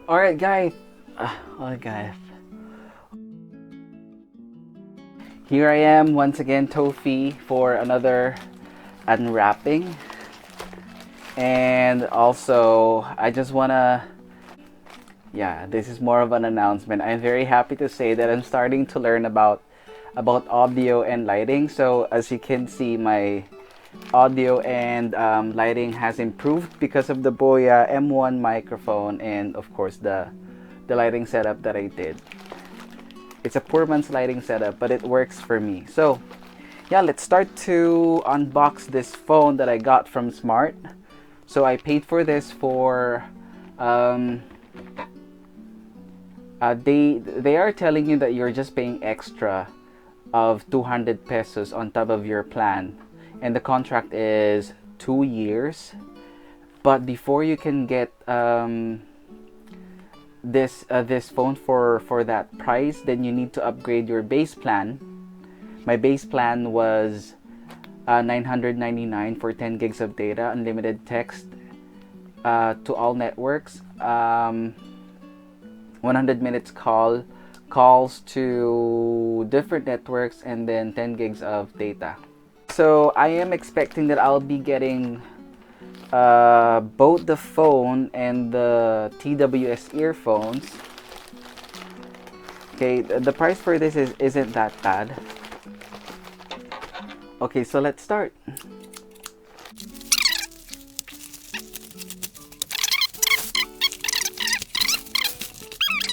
Alright guys, alright guys, here I am once again, Tofi, for another unwrapping. And also, I just wanna, this is more of an announcement. I'm very happy to say that I'm starting to learn about audio and lighting. So as you can see, my audio and lighting has improved because of the Boya M1 microphone and of course the lighting setup that I did. It's a poor man's lighting setup, but it works for me. So yeah, let's start to unbox this phone that I got from Smart. So I paid for this for they are telling you that you're just paying extra of 200 pesos on top of your plan, and the contract is 2 years. But before you can get this phone for that price, then you need to upgrade your base plan. My base plan was 999 for 10 gigs of data, unlimited text to all networks, 100 minutes calls to different networks, and then 10 gigs of data. So I am expecting that I'll be getting both the phone and the TWS earphones. Okay, the price for this isn't that bad. Okay, so let's start.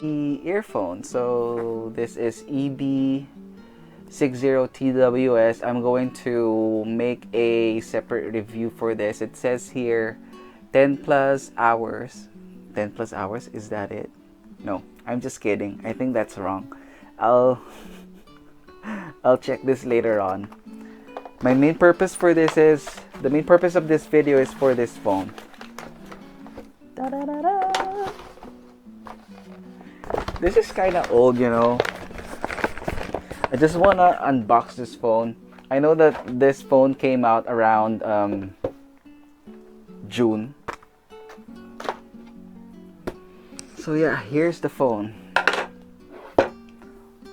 The earphone. So this is EB60TWS. I'm going to make a separate review for this. It says here 10 plus hours. 10 plus hours, is that it? No, I'm just kidding. I think that's wrong. I'll check this later on. The main purpose of this video is for this phone. Da, da, da, da. This is kind of old, you know. I just want to unbox this phone. I know that this phone came out around June. So yeah, here's the phone.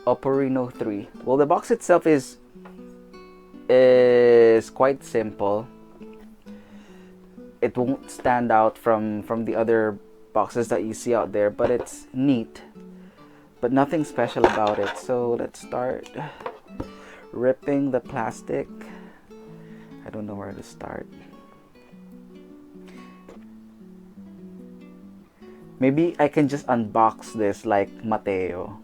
Oppo Reno 3. Well, the box itself is quite simple. It won't stand out from the other boxes that you see out there, but it's neat. But nothing special about it. So let's start ripping the plastic. I don't know where to start. Maybe I can just unbox this like Mateo.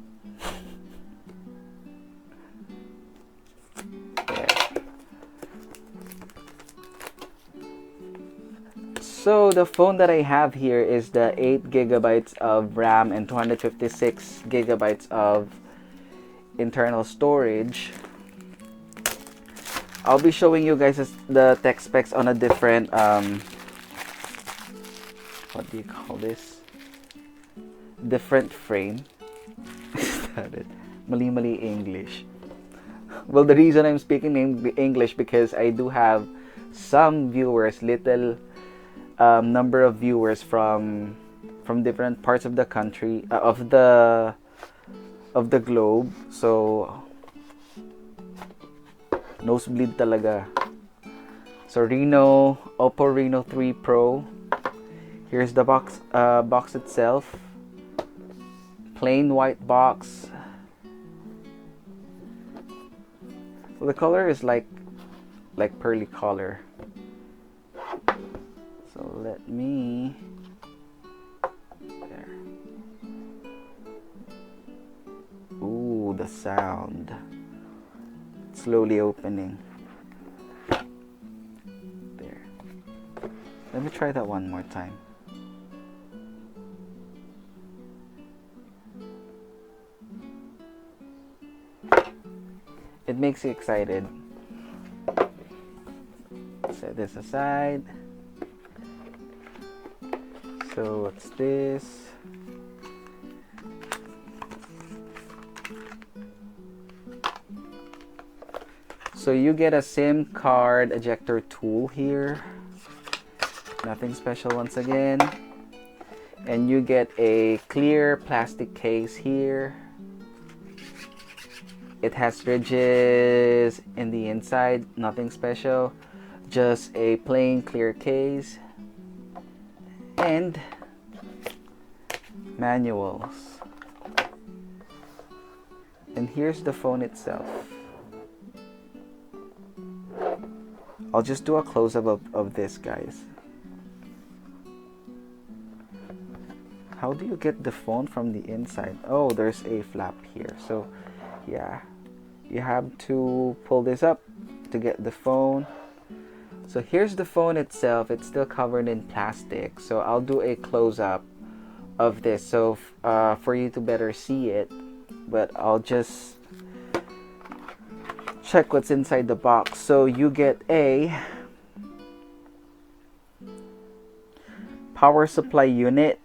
So the phone that I have here is the 8 gigabytes of RAM and 256 gigabytes of internal storage. I'll be showing you guys the tech specs on a different what do you call this? Different frame. Is that it? Mali English. Well, the reason I'm speaking English because I do have some viewers, little number of viewers from different parts of the country, of the globe. So nosebleed talaga. So Oppo Reno 3 Pro. Here's the box itself. Plain white box. Well, the color is like pearly color. So let me, there. Ooh, the sound. Slowly opening. There. Let me try that one more time. It makes you excited. Set this aside. So what's this? So you get a SIM card ejector tool here. Nothing special once again. And you get a clear plastic case here. It has ridges in the inside, nothing special, just a plain clear case and manuals. And here's the phone itself. I'll just do a close-up of this, guys. How do you get the phone from the inside? Oh, there's a flap here. So yeah, you have to pull this up to get the phone. So here's the phone itself. It's still covered in plastic. So I'll do a close-up of this so for you to better see it. But I'll just check what's inside the box. So you get a power supply unit,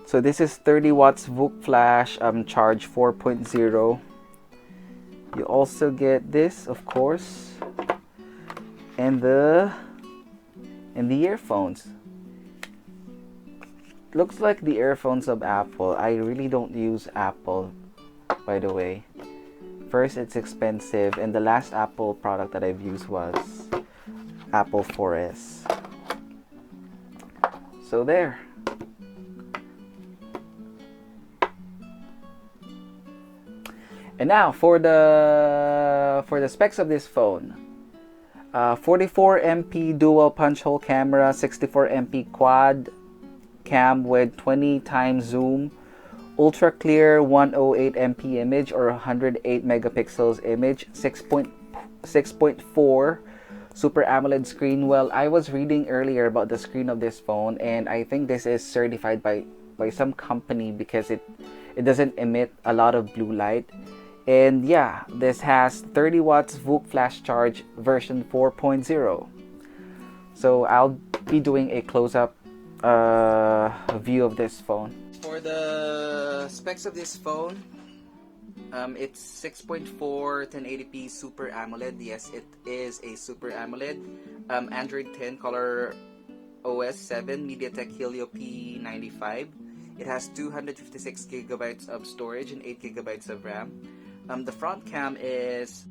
so this is 30 watts VOOC flash, charge 4.0. You also get this, of course, and the earphones. Looks like the earphones of Apple. I really don't use Apple, by the way. First, it's expensive, and the last Apple product that I've used was Apple 4S. So there. And now for the specs of this phone. 44 MP dual punch hole camera, 64 MP quad cam with 20 times zoom, ultra clear 108 MP image or 108 megapixels image, 6.4 Super AMOLED screen. Well, I was reading earlier about the screen of this phone, and I think this is certified by some company because it doesn't emit a lot of blue light. And yeah, this has 30 watts VOOC flash charge version 4.0. So I'll be doing a close-up view of this phone. For the specs of this phone, it's 6.4 1080p Super AMOLED. Yes, it is a Super AMOLED. Android 10 Color OS 7 MediaTek Helio P95. It has 256 gigabytes of storage and 8 gigabytes of RAM. The front cam is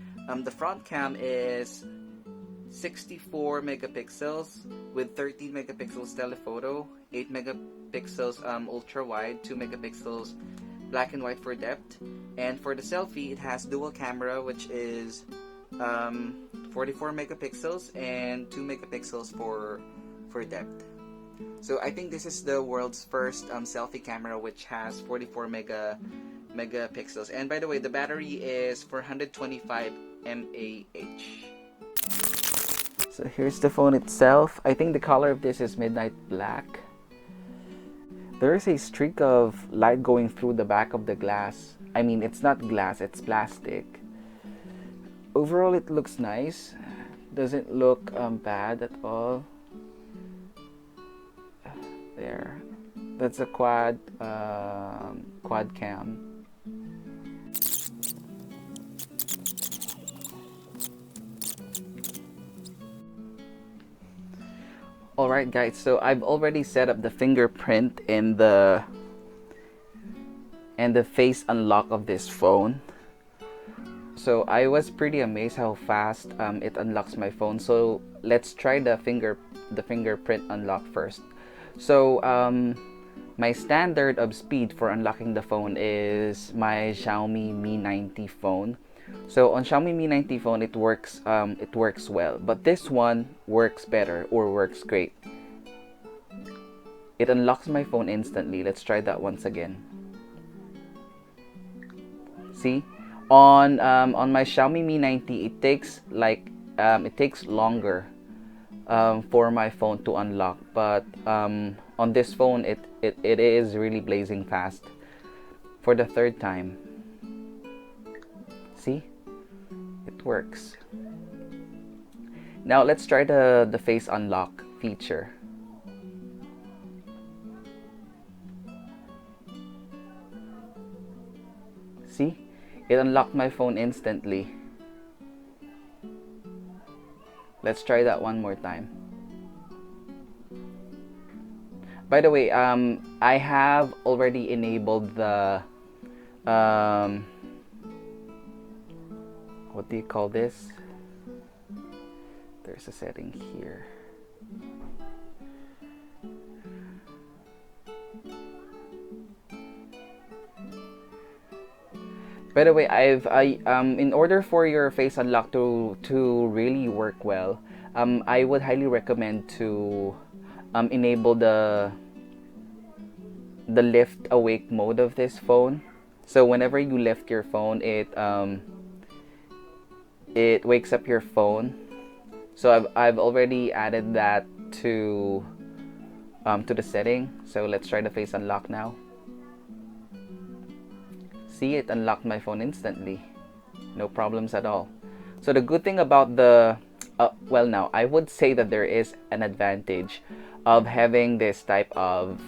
64 megapixels with 13 megapixels telephoto, 8 megapixels ultra wide, 2 megapixels black and white for depth. And for the selfie, it has dual camera, which is 44 megapixels and 2 megapixels for depth. So I think this is the world's first selfie camera which has 44 megapixels. And by the way, the battery is 425 mAh. So here's the phone itself. I think the color of this is midnight black. There is a streak of light going through the back of the glass. I mean, it's not glass, it's plastic. Overall, it looks nice. Doesn't look bad at all. There. That's a quad cam. Alright guys, so I've already set up the fingerprint and the face unlock of this phone. So I was pretty amazed how fast it unlocks my phone. So let's try the fingerprint unlock first. So my standard of speed for unlocking the phone is my Xiaomi Mi 90 phone. So on Xiaomi Mi 90 phone, it works well, but this one works better or works great. It unlocks my phone instantly. Let's try that once again. See, on my Xiaomi Mi 90, it takes longer for my phone to unlock, but on this phone, it is really blazing fast. For the third time. See? It works. Now let's try the face unlock feature. See? It unlocked my phone instantly. Let's try that one more time. By the way, I have already enabled the um, what do you call this? There's a setting here. By the way, in order for your face unlock to really work well, I would highly recommend to enable the lift awake mode of this phone. So whenever you lift your phone, it wakes up your phone. So I've already added that to the setting. So let's try the face unlock now. See, it unlocked my phone instantly. No problems at all. So the good thing about the well, now I would say that there is an advantage of having this type of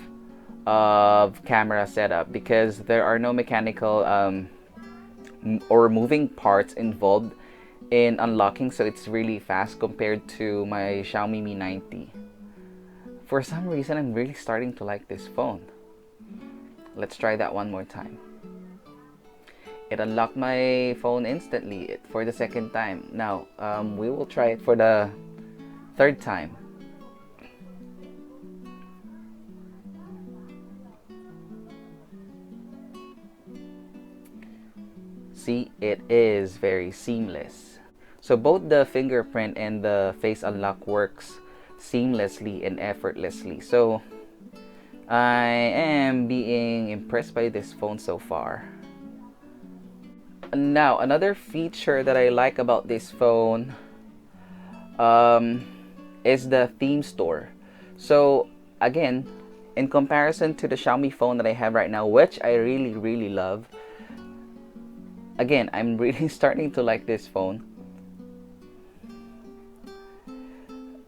camera setup, because there are no mechanical or moving parts involved in unlocking, so it's really fast compared to my Xiaomi Mi 90. For some reason, I'm really starting to like this phone. Let's try that one more time. It unlocked my phone instantly for the second time. Now, we will try it for the third time. See, it is very seamless. So both the fingerprint and the face unlock works seamlessly and effortlessly. So I am being impressed by this phone so far. Now, another feature that I like about this phone is the theme store. So again, in comparison to the Xiaomi phone that I have right now, which I really love, again, I'm really starting to like this phone.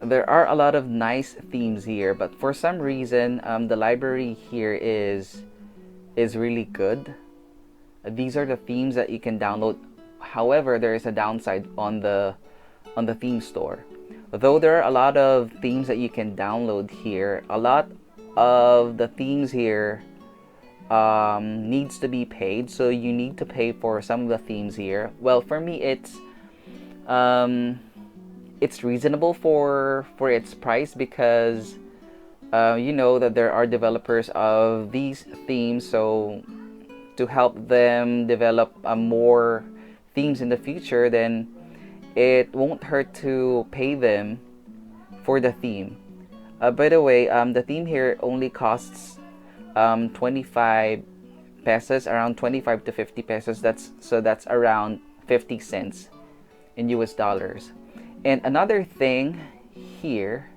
There are a lot of nice themes here, but for some reason, the library here is really good. These are the themes that you can download. However, there is a downside on the theme store. Though there are a lot of themes that you can download here, a lot of the themes here needs to be paid, so you need to pay for some of the themes here. Well, for me, it's reasonable for its price, because you know that there are developers of these themes, so to help them develop more themes in the future, then it won't hurt to pay them for the theme. By the way, the theme here only costs 25 pesos, around 25 to 50 pesos. That's around 50 cents in US dollars. And another thing here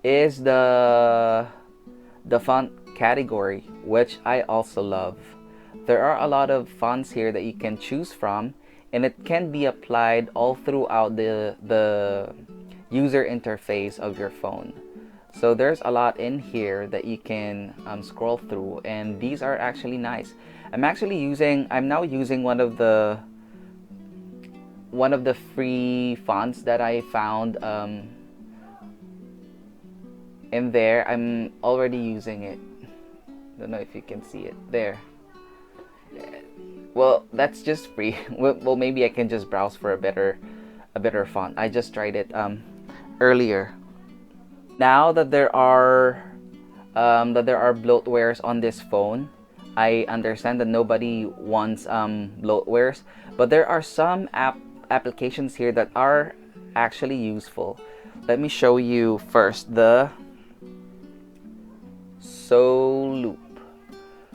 is the font category, which I also love. There are a lot of fonts here that you can choose from, and it can be applied all throughout the user interface of your phone. So there's a lot in here that you can scroll through, and these are actually nice. I'm now using one of the free fonts that I found in there. I'm already using it. Don't know if you can see it there. Well, that's just free. Well, maybe I can just browse for a better font. I just tried it earlier. Now that there are bloatwares on this phone, I understand that nobody wants bloatwares, but there are some applications here that are actually useful. Let me show you first the Soloop.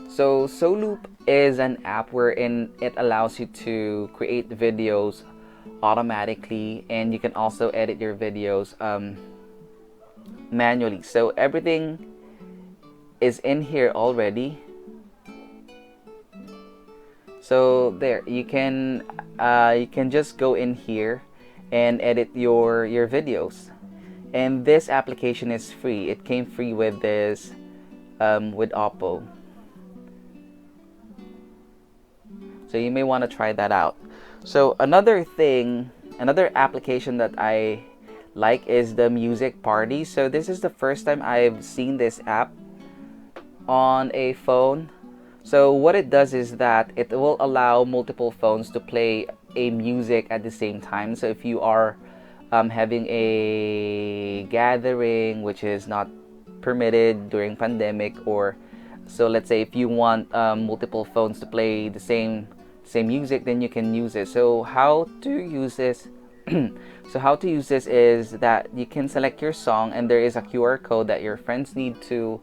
So Soloop is an app wherein it allows you to create videos automatically, and you can also edit your videos manually. So everything is in here already. So there, you can just go in here and edit your videos. And this application is free. It came free with this with Oppo. So you may want to try that out. So another application that I like is the music party. So this is the first time I've seen this app on a phone. So what it does is that it will allow multiple phones to play a music at the same time. So if you are having a gathering which is not permitted during pandemic, or so let's say if you want multiple phones to play the same music, then you can use it. So how to use this? So how to use this is that you can select your song, and there is a QR code that your friends need to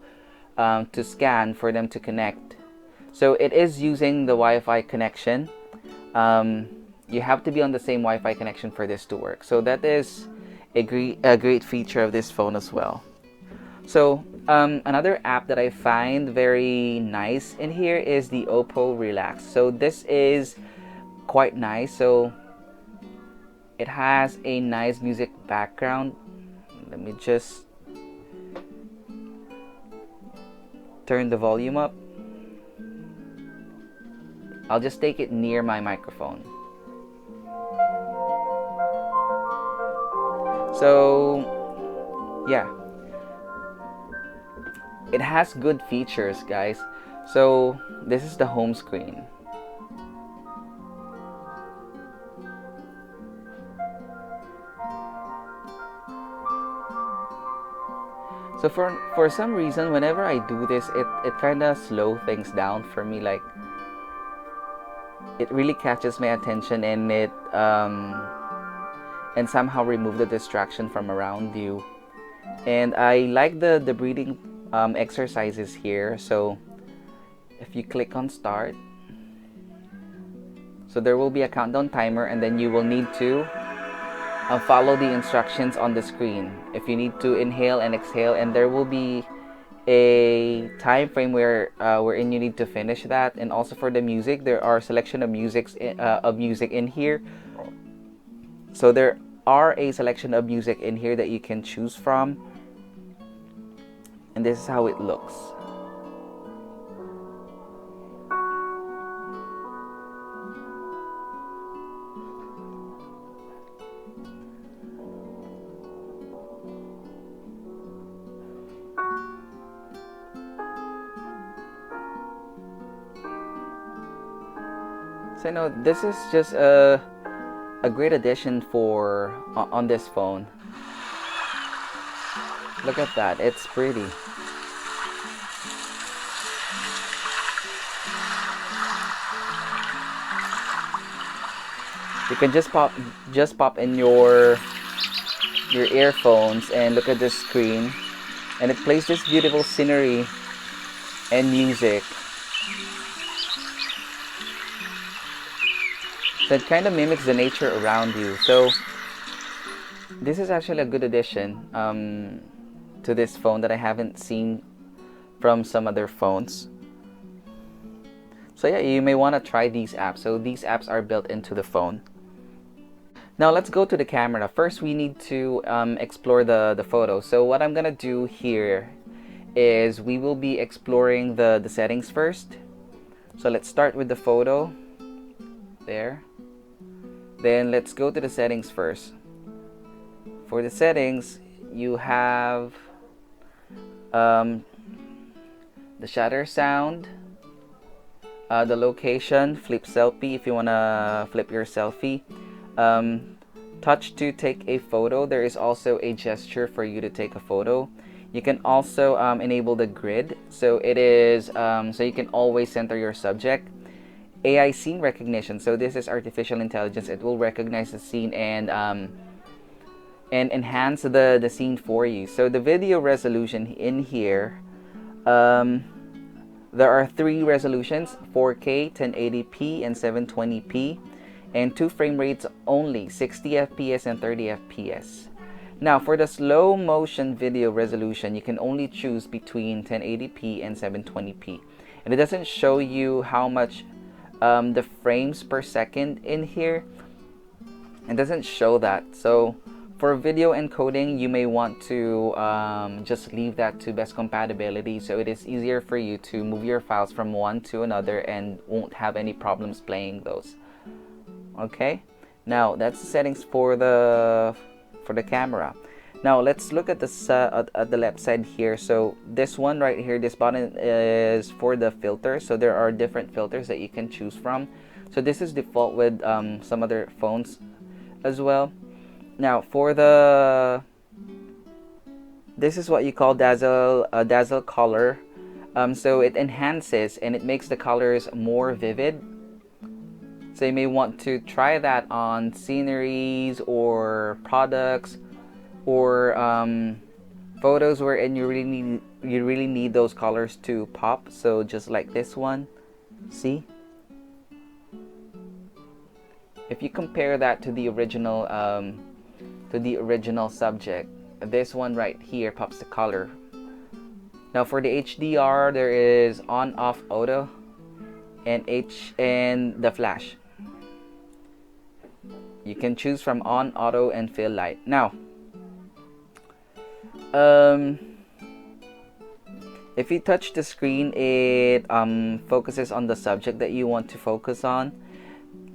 scan for them to connect. So it is using the Wi-Fi connection. You have to be on the same Wi-Fi connection for this to work. So that is a great feature of this phone as well. So another app that I find very nice in here is the Oppo Relax. So this is quite nice. So it has a nice music background. Let me just turn the volume up. I'll just take it near my microphone. So yeah, it has good features, guys. So this is the home screen. So for some reason, whenever I do this, it kind of slow things down for me. Like, it really catches my attention, and it and somehow remove the distraction from around you. And I like the breathing exercises here. So if you click on start, so there will be a countdown timer, and then you will need to follow the instructions on the screen. If you need to inhale and exhale, and there will be a time frame wherein you need to finish that. And also for the music, there are selection of music in here. So there are a selection of music in here that you can choose from, and this is how it looks. So no, this is just a great addition for on this phone. Look at that, it's pretty. You can just pop in your earphones and look at this screen, and it plays this beautiful scenery and music. So it kind of mimics the nature around you. So this is actually a good addition to this phone that I haven't seen from some other phones. So yeah, you may want to try these apps. So these apps are built into the phone. Now let's go to the camera. First, we need to explore the photo. So what I'm gonna do here is we will be exploring the settings first. So let's start with the photo. There. Then let's go to the settings first. For the settings, you have the shutter sound, the location, flip selfie if you wanna flip your selfie, touch to take a photo. There is also a gesture for you to take a photo. You can also enable the grid, so it is so you can always center your subject. AI scene recognition, so this is artificial intelligence. It will recognize the scene and enhance the scene for you. So the video resolution in here, there are 3 resolutions: 4K, 1080p, and 720p, and 2 frame rates only: 60 FPS and 30 FPS. Now for the slow motion video resolution, you can only choose between 1080p and 720p, and it doesn't show you how much the frames per second in here. It doesn't show that. So for video encoding, you may want to just leave that to best compatibility, so it is easier for you to move your files from one to another and won't have any problems playing those. Okay, now that's the settings for the for the camera. Now let's look at at the left side here. So this one right here, this button is for the filter. So there are different filters that you can choose from. So this is default with some other phones as well. Now for this is what you call dazzle color. So it enhances and it makes the colors more vivid. So you may want to try that on sceneries or products or photos wherein you really need those colors to pop. So just like this one, see? If you compare that to the original subject, this one right here pops the color. Now for the HDR, there is on, off, auto, and the flash. You can choose from on, auto, and fill light. Now, if you touch the screen, it focuses on the subject that you want to focus on.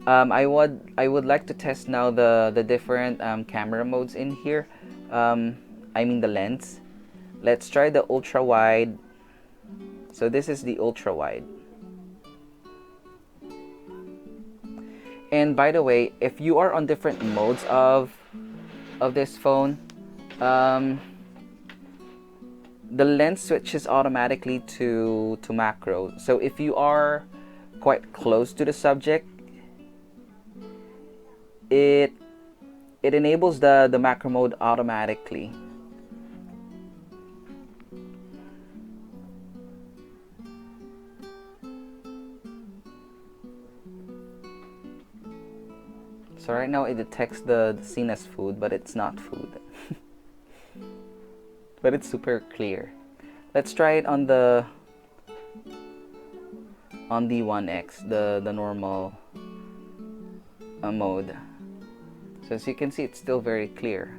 I would like to test now the different camera modes in here. I mean the lens. Let's try the ultra wide. So this is the ultra wide. And by the way, if you are on different modes of this phone, the lens switches automatically to macro. So if you are quite close to the subject, it enables the macro mode automatically. So right now it detects the scene as food, but it's not food. But it's super clear. Let's try it on the 1X, the normal mode. So as you can see, it's still very clear.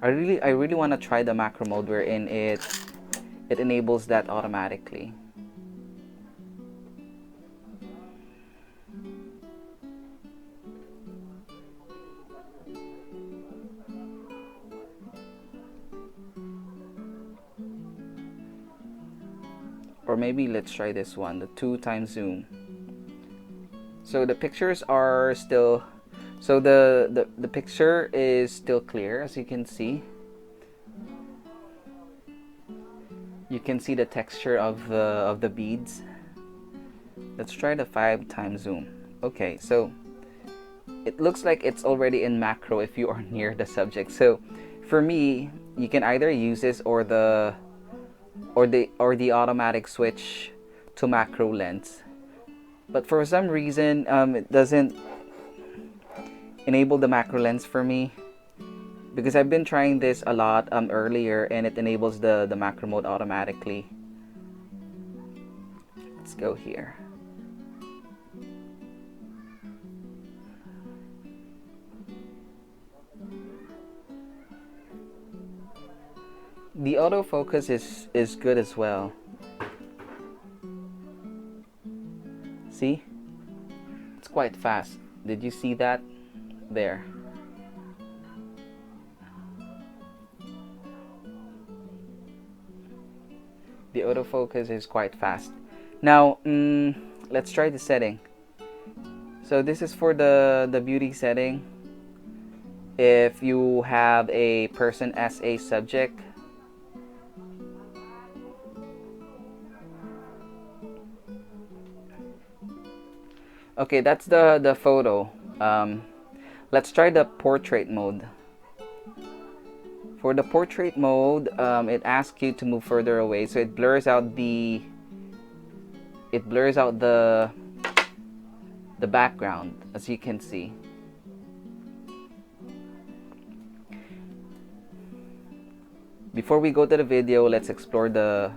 I really want to try the macro mode wherein it enables that automatically. Or maybe let's try this one, the 2x zoom. So the pictures are still, so the picture is still clear, as you can see. You can see the texture of the beads. Let's try the 5x zoom. Okay, so it looks like it's already in macro if you are near the subject. So for me, you can either use this or the automatic switch to macro lens. But for some reason, it doesn't enable the macro lens for me, because I've been trying this a lot earlier, and it enables the macro mode automatically. Let's go here. The autofocus is good as well. See? It's quite fast. Did you see that? There. The autofocus is quite fast. Now, let's try the setting. So this is for the beauty setting. If you have a person as a subject, okay, that's the photo. Let's try the portrait mode. For the portrait mode, it asks you to move further away, so it blurs out the background, as you can see. Before we go to the video, let's explore the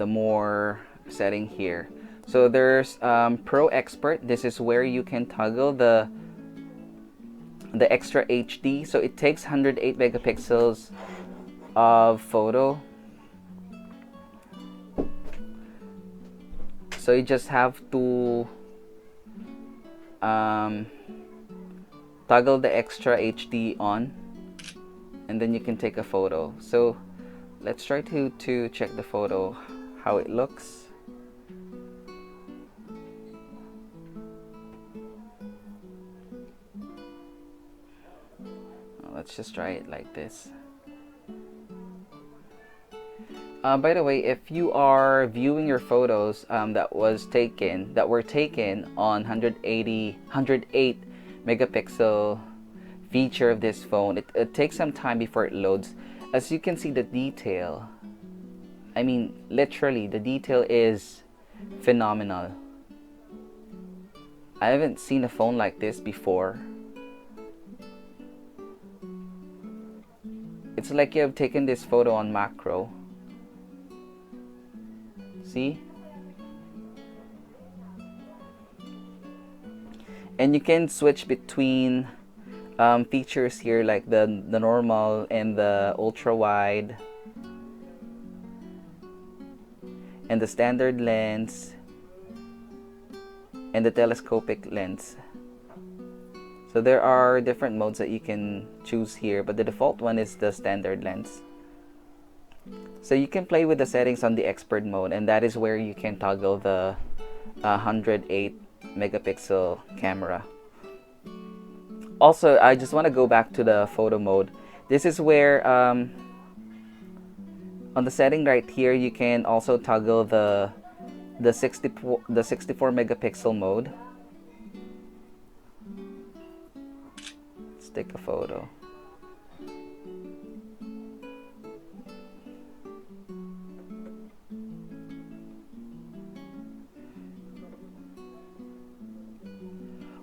more setting here. So there's Pro Expert. This is where you can toggle the extra HD. So it takes 108 megapixels of photo. So you just have to toggle the extra HD on, and then you can take a photo. So let's try to check the photo, how it looks. Let's just try it like this. By the way, if you are viewing your photos that were taken on 108 megapixel feature of this phone, it takes some time before it loads. As you can see, the detail, I mean literally the detail is phenomenal. I haven't seen a phone like this before. It's like you have taken this photo on macro. See? And you can switch between features here, like the normal and the ultra wide and the standard lens and the telescopic lens. So there are different modes that you can choose here, but the default one is the standard lens. So you can play with the settings on the expert mode, and that is where you can toggle the 108 megapixel camera. Also, I just want to go back to the photo mode. This is where on the setting right here, you can also toggle the 64 megapixel mode. Let's take a photo.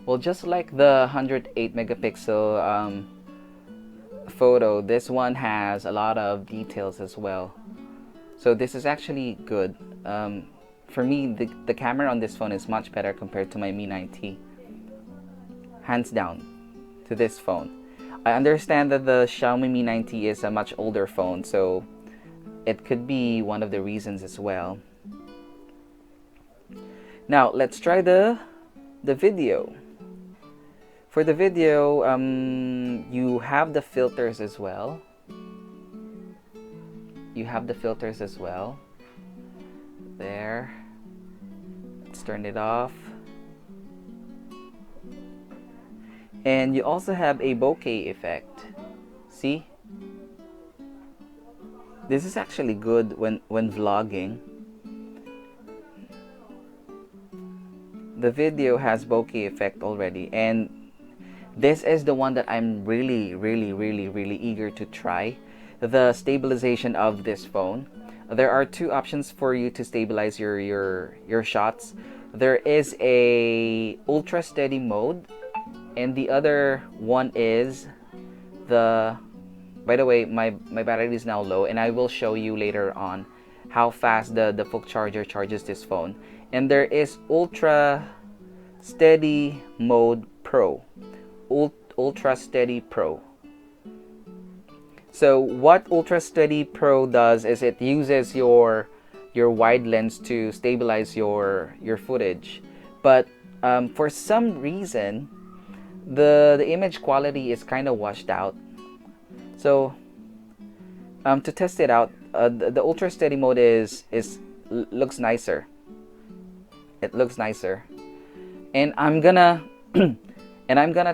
Well, just like the 108 megapixel photo, this one has a lot of details as well. So this is actually good. For me, the camera on this phone is much better compared to my Mi 9T. Hands down to this phone. I understand that the Xiaomi Mi 9T is a much older phone, so it could be one of the reasons as well. Now, let's try the video. For the video, you have the filters as well. There. Let's turn it off. And you also have a bokeh effect. See? This is actually good when vlogging. The video has bokeh effect already, and this is the one that I'm really eager to try. The stabilization of this phone. There are two options for you to stabilize your shots. There is a ultra steady mode, and the other one is the, by the way, my battery is now low, and I will show you later on how fast the phone charger charges this phone. And there is ultra steady mode pro. Ultra Steady Pro. So what Ultra Steady Pro does is it uses your wide lens to stabilize your footage, but for some reason the image quality is kind of washed out. So to test it out, the Ultra Steady mode looks nicer. It looks nicer, and I'm gonna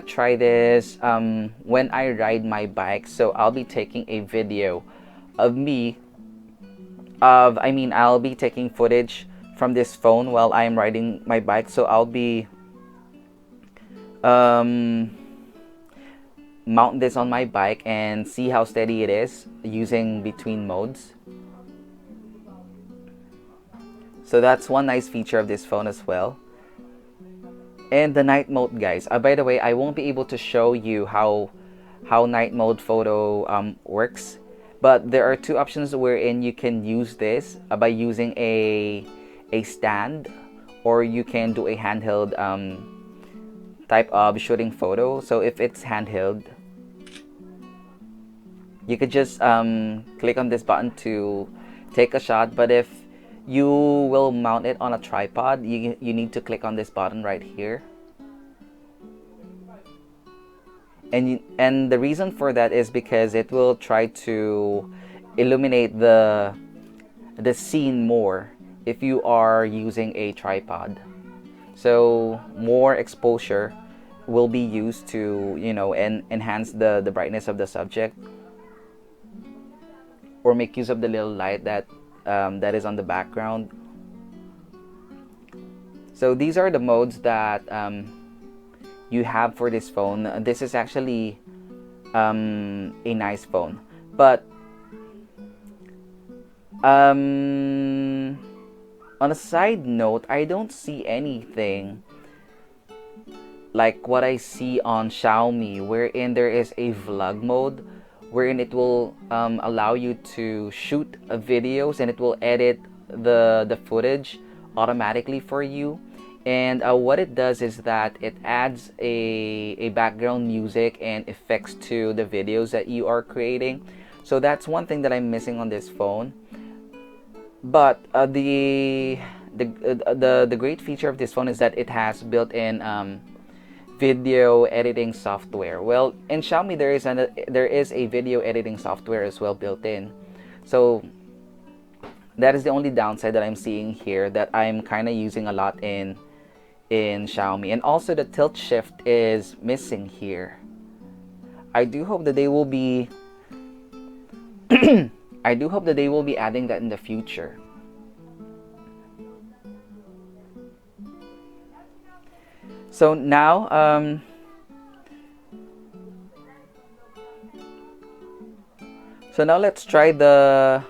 try this when I ride my bike. So I'll be taking a video of I'll be taking footage from this phone while I'm riding my bike. So I'll be mount this on my bike and see how steady it is using between modes. So that's one nice feature of this phone as well. And the night mode, guys. By the way, I won't be able to show you how night mode photo works, but there are two options wherein you can use this by using a stand, or you can do a handheld type of shooting photo. So if it's handheld, you could just click on this button to take a shot, but if you will mount it on a tripod, you need to click on this button right here. And the reason for that is because it will try to illuminate the scene more if you are using a tripod. So more exposure will be used to, enhance the brightness of the subject, or make use of the little light that is on the background. So these are the modes that you have for this phone. This is actually a nice phone, but on a side note, I don't see anything like what I see on Xiaomi, wherein there is a vlog mode, wherein it will allow you to shoot videos and it will edit the footage automatically for you. And what it does is that it adds a background music and effects to the videos that you are creating. So that's one thing that I'm missing on this phone. But the great feature of this phone is that it has built-in video editing software. Well, in Xiaomi there is a video editing software as well built in. So that is the only downside that I'm seeing here, that I'm kind of using a lot in Xiaomi. And also the tilt shift is missing here. I do hope that they will be I do hope that they will be adding that in the future. So now let's try the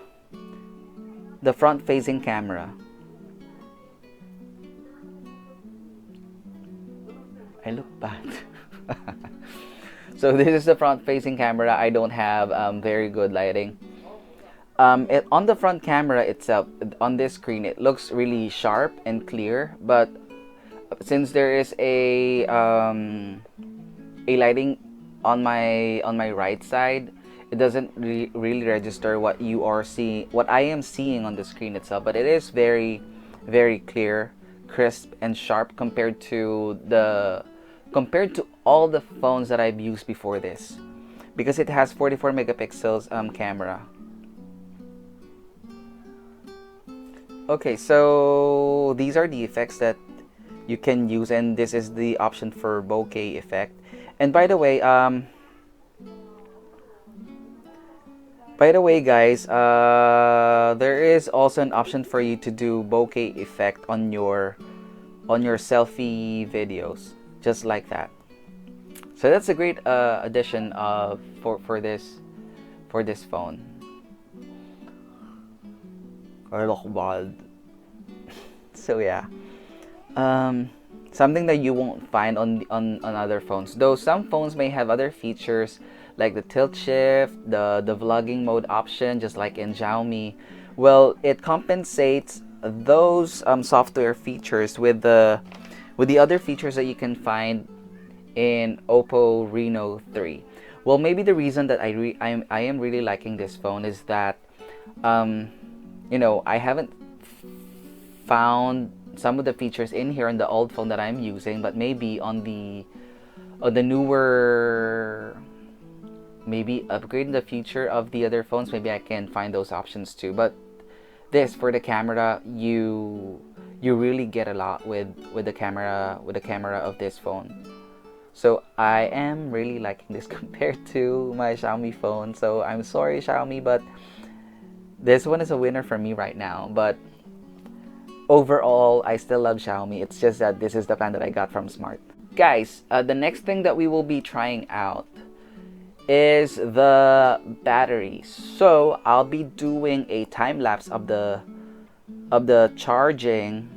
front facing camera. I look bad. So this is the front facing camera. I don't have very good lighting. On the front camera itself, on this screen, it looks really sharp and clear, but since there is a lighting on my right side, it doesn't really register what you are seeing, what I am seeing on the screen itself. But it is very, very clear, crisp, and sharp compared to all the phones that I've used before this, because it has 44 megapixels camera. Okay, so these are the effects that you can use, and this is the option for bokeh effect. And by the way, guys, there is also an option for you to do bokeh effect on your selfie videos, just like that. So that's a great addition for this phone. I look bald. So yeah. Something that you won't find on other phones. Though some phones may have other features like the tilt shift, the vlogging mode option, just like in Xiaomi. Well, it compensates those software features with the other features that you can find in Oppo Reno 3. Well, maybe the reason that I am really liking this phone is that I haven't found some of the features in here on the old phone that I'm using, but maybe on the newer, maybe upgrade in the future of the other phones, maybe I can find those options too. But this, for the camera, you really get a lot with the camera of this phone. So I am really liking this compared to my Xiaomi phone. So I'm sorry, Xiaomi, but this one is a winner for me right now. But overall, I still love Xiaomi. It's just that this is the plan that I got from Smart. Guys, the next thing that we will be trying out is the battery. So I'll be doing a time lapse of the charging.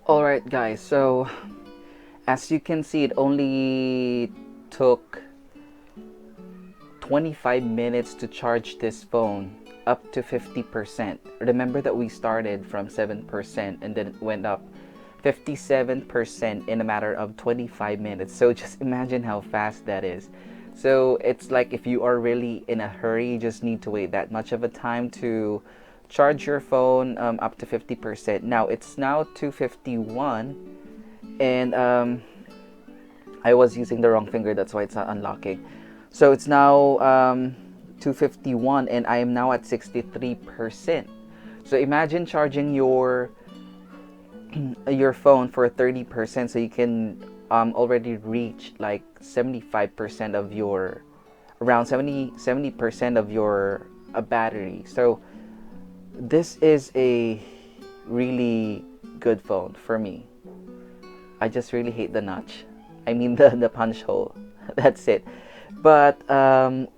Alright guys, so as you can see, it only took 25 minutes to charge this phone up to 50%. Remember that we started from 7% and then it went up 57% in a matter of 25 minutes. So just imagine how fast that is. So it's like if you are really in a hurry, you just need to wait that much of a time to charge your phone up to 50%. Now it's now 2:51, and I was using the wrong finger, that's why it's not unlocking. So it's now 2:51 and I am now at 63%. So imagine charging your phone for 30%, so you can already reach like 75% of your, around 70% of your battery. So this is a really good phone for me. I just really hate the notch. I mean the punch hole. That's it. But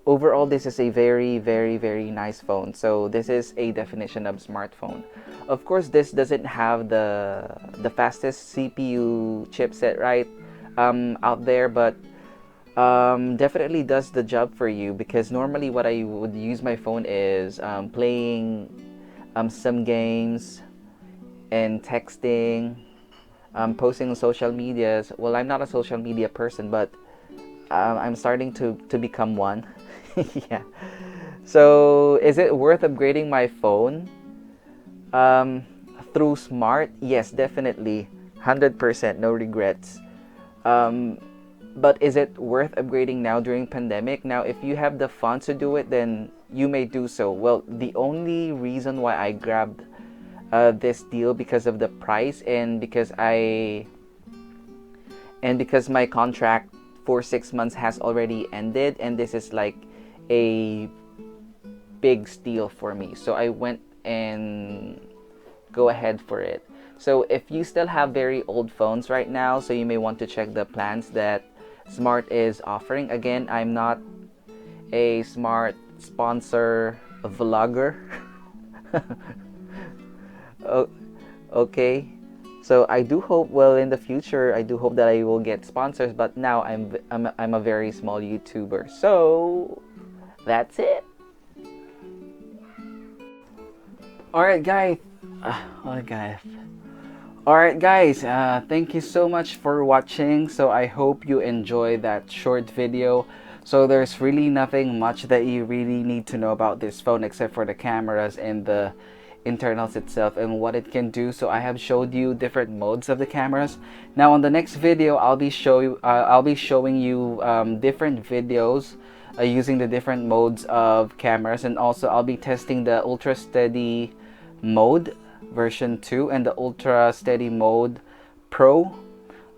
overall, this is a very, very, very nice phone. So this is a definition of smartphone. Of course, this doesn't have the fastest CPU chipset, right, out there, but definitely does the job for you, because normally what I would use my phone is playing some games and texting, posting on social medias. Well, I'm not a social media person, but I'm starting to become one. Yeah. So is it worth upgrading my phone through Smart? Yes, definitely. 100%, no regrets. But is it worth upgrading now during pandemic? Now, if you have the funds to do it, then you may do so. Well, the only reason why I grabbed this deal because of the price, and because my contract for 6 months has already ended, and this is like a big steal for me. So I went and go ahead for it. So if you still have very old phones right now, so you may want to check the plans that Smart is offering. Again, I'm not a Smart sponsor vlogger. Okay. So I do hope, well, in the future, I do hope that I will get sponsors. But now I'm a very small YouTuber. So that's it. Alright, guys. Alright, guys. Thank you so much for watching. So I hope you enjoyed that short video. So there's really nothing much that you really need to know about this phone, except for the cameras and the internals itself and what it can do. So I have showed you different modes of the cameras. Now on the next video, I'll be showing you different videos using the different modes of cameras, and also I'll be testing the ultra steady mode version 2 and the ultra steady mode pro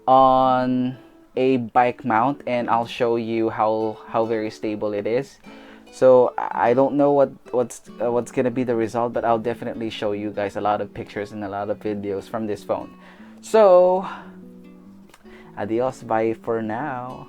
on a bike mount, and I'll show you how very stable it is. So I don't know what's gonna be the result, but I'll definitely show you guys a lot of pictures and a lot of videos from this phone. So adios, bye for now.